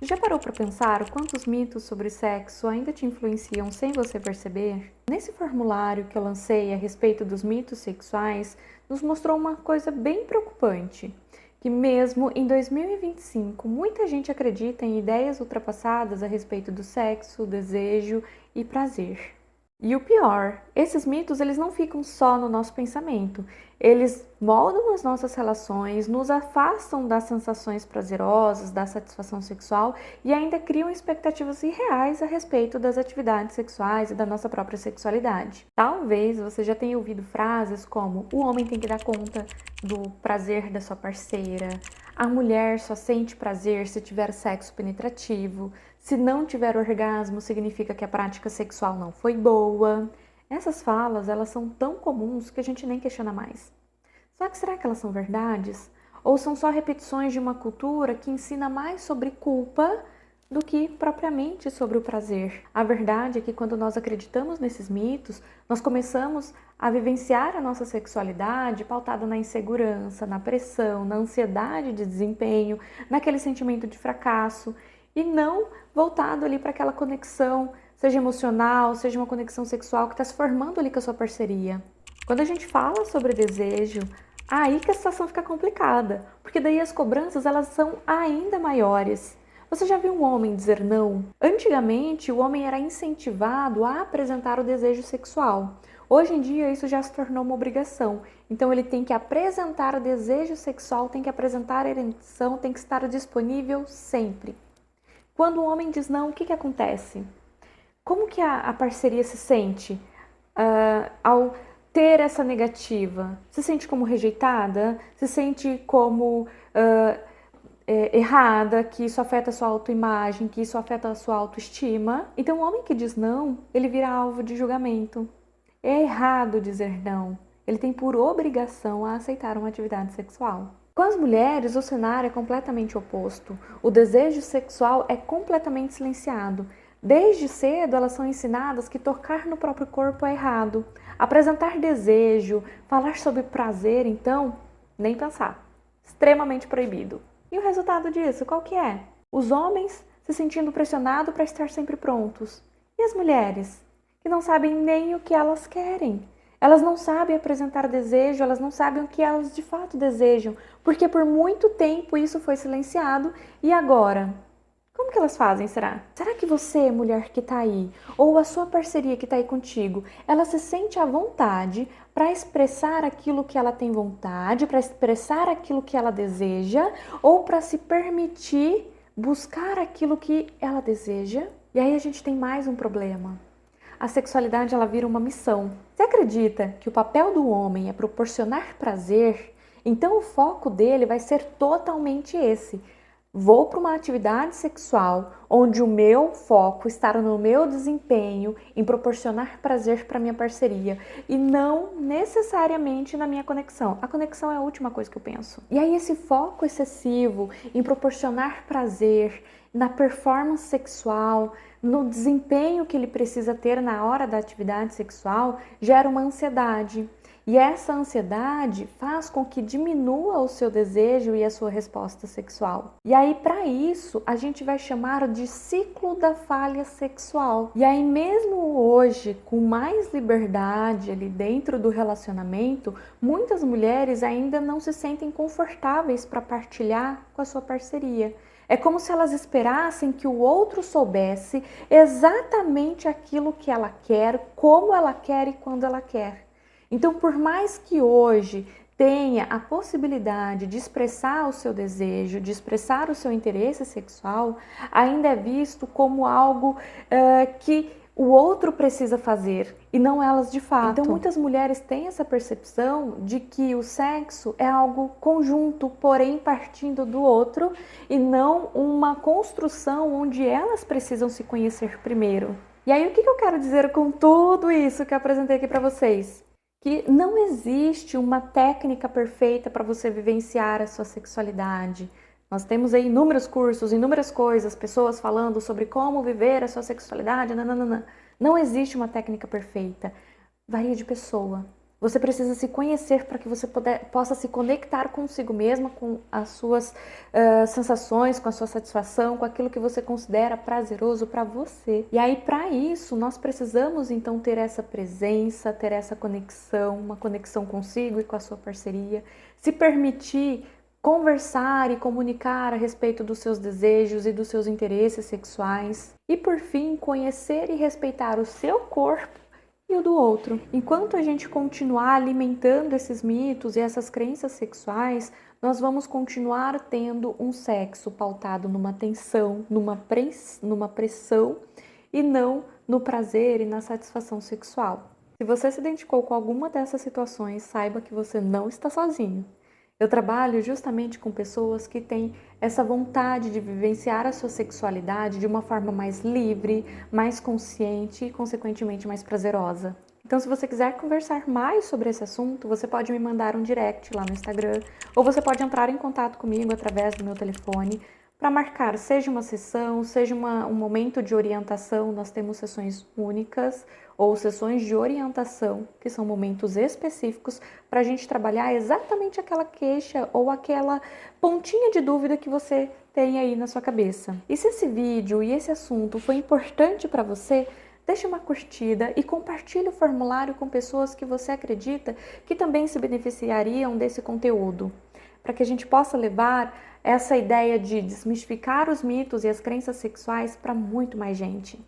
Já parou para pensar o quantos mitos sobre sexo ainda te influenciam sem você perceber? Nesse formulário que eu lancei a respeito dos mitos sexuais, nos mostrou uma coisa bem preocupante, que mesmo em 2025, muita gente acredita em ideias ultrapassadas a respeito do sexo, desejo e prazer. E o pior, esses mitos eles não ficam só no nosso pensamento. Eles moldam as nossas relações, nos afastam das sensações prazerosas, da satisfação sexual e ainda criam expectativas irreais a respeito das atividades sexuais e da nossa própria sexualidade. Talvez você já tenha ouvido frases como: o homem tem que dar conta do prazer da sua parceira, a mulher só sente prazer se tiver sexo penetrativo, se não tiver orgasmo significa que a prática sexual não foi boa. Essas falas, elas são tão comuns que a gente nem questiona mais. Só que será que elas são verdades? Ou são só repetições de uma cultura que ensina mais sobre culpa do que propriamente sobre o prazer? A verdade é que quando nós acreditamos nesses mitos, nós começamos a vivenciar a nossa sexualidade pautada na insegurança, na pressão, na ansiedade de desempenho, naquele sentimento de fracasso e não voltado ali para aquela conexão, seja emocional, seja uma conexão sexual que está se formando ali com a sua parceria. Quando a gente fala sobre desejo, aí que a situação fica complicada, porque daí as cobranças elas são ainda maiores. Você já viu um homem dizer não? Antigamente, o homem era incentivado a apresentar o desejo sexual. Hoje em dia, isso já se tornou uma obrigação. Então, ele tem que apresentar o desejo sexual, tem que apresentar a ereção, tem que estar disponível sempre. Quando o homem diz não, o que acontece? Como que a parceria se sente ao ter essa negativa? Se sente como rejeitada? Se sente como errada, que isso afeta a sua autoimagem, que isso afeta a sua autoestima? Então, o homem que diz não, ele vira alvo de julgamento. É errado dizer não. Ele tem por obrigação a aceitar uma atividade sexual. Com as mulheres, o cenário é completamente oposto. O desejo sexual é completamente silenciado. Desde cedo, elas são ensinadas que tocar no próprio corpo é errado. Apresentar desejo, falar sobre prazer, então, nem pensar. Extremamente proibido. E o resultado disso, qual que é? Os homens se sentindo pressionados para estar sempre prontos. E as mulheres, que não sabem nem o que elas querem. Elas não sabem apresentar desejo, elas não sabem o que elas de fato desejam, porque por muito tempo isso foi silenciado e agora? Como que elas fazem, será? Será que você, mulher que tá aí, ou a sua parceria que tá aí contigo, ela se sente à vontade para expressar aquilo que ela tem vontade, para expressar aquilo que ela deseja, ou para se permitir buscar aquilo que ela deseja? E aí a gente tem mais um problema. A sexualidade ela vira uma missão. Você acredita que o papel do homem é proporcionar prazer? Então o foco dele vai ser totalmente esse. Vou para uma atividade sexual onde o meu foco está no meu desempenho, em proporcionar prazer para minha parceria e não necessariamente na minha conexão. A conexão é a última coisa que eu penso. E aí esse foco excessivo em proporcionar prazer, na performance sexual, no desempenho que ele precisa ter na hora da atividade sexual, gera uma ansiedade. E essa ansiedade faz com que diminua o seu desejo e a sua resposta sexual. E aí, para isso, a gente vai chamar de ciclo da falha sexual. E aí, mesmo hoje, com mais liberdade ali dentro do relacionamento, muitas mulheres ainda não se sentem confortáveis para partilhar com a sua parceria. É como se elas esperassem que o outro soubesse exatamente aquilo que ela quer, como ela quer e quando ela quer. Então, por mais que hoje tenha a possibilidade de expressar o seu desejo, de expressar o seu interesse sexual, ainda é visto como algo que o outro precisa fazer e não elas de fato. Então, muitas mulheres têm essa percepção de que o sexo é algo conjunto, porém partindo do outro e não uma construção onde elas precisam se conhecer primeiro. E aí, o que eu quero dizer com tudo isso que eu apresentei aqui para vocês? Que não existe uma técnica perfeita para você vivenciar a sua sexualidade. Nós temos aí inúmeros cursos, inúmeras coisas, pessoas falando sobre como viver a sua sexualidade, nananana. Não existe uma técnica perfeita. Varia de pessoa. Você precisa se conhecer para que você possa se conectar consigo mesma, com as suas sensações, com a sua satisfação, com aquilo que você considera prazeroso para você. E aí, para isso, nós precisamos então ter essa presença, ter essa conexão, uma conexão consigo e com a sua parceria, se permitir conversar e comunicar a respeito dos seus desejos e dos seus interesses sexuais. E por fim, conhecer e respeitar o seu corpo e o do outro. Enquanto a gente continuar alimentando esses mitos e essas crenças sexuais, nós vamos continuar tendo um sexo pautado numa tensão, numa pressão e não no prazer e na satisfação sexual. Se você se identificou com alguma dessas situações, saiba que você não está sozinho. Eu trabalho justamente com pessoas que têm essa vontade de vivenciar a sua sexualidade de uma forma mais livre, mais consciente e, consequentemente, mais prazerosa. Então, se você quiser conversar mais sobre esse assunto, você pode me mandar um direct lá no Instagram, ou você pode entrar em contato comigo através do meu telefone para marcar, seja uma sessão, seja um momento de orientação. Nós temos sessões únicas ou sessões de orientação, que são momentos específicos para a gente trabalhar exatamente aquela queixa ou aquela pontinha de dúvida que você tem aí na sua cabeça. E se esse vídeo e esse assunto foi importante para você, deixe uma curtida e compartilhe o formulário com pessoas que você acredita que também se beneficiariam desse conteúdo, para que a gente possa levar essa ideia de desmistificar os mitos e as crenças sexuais para muito mais gente.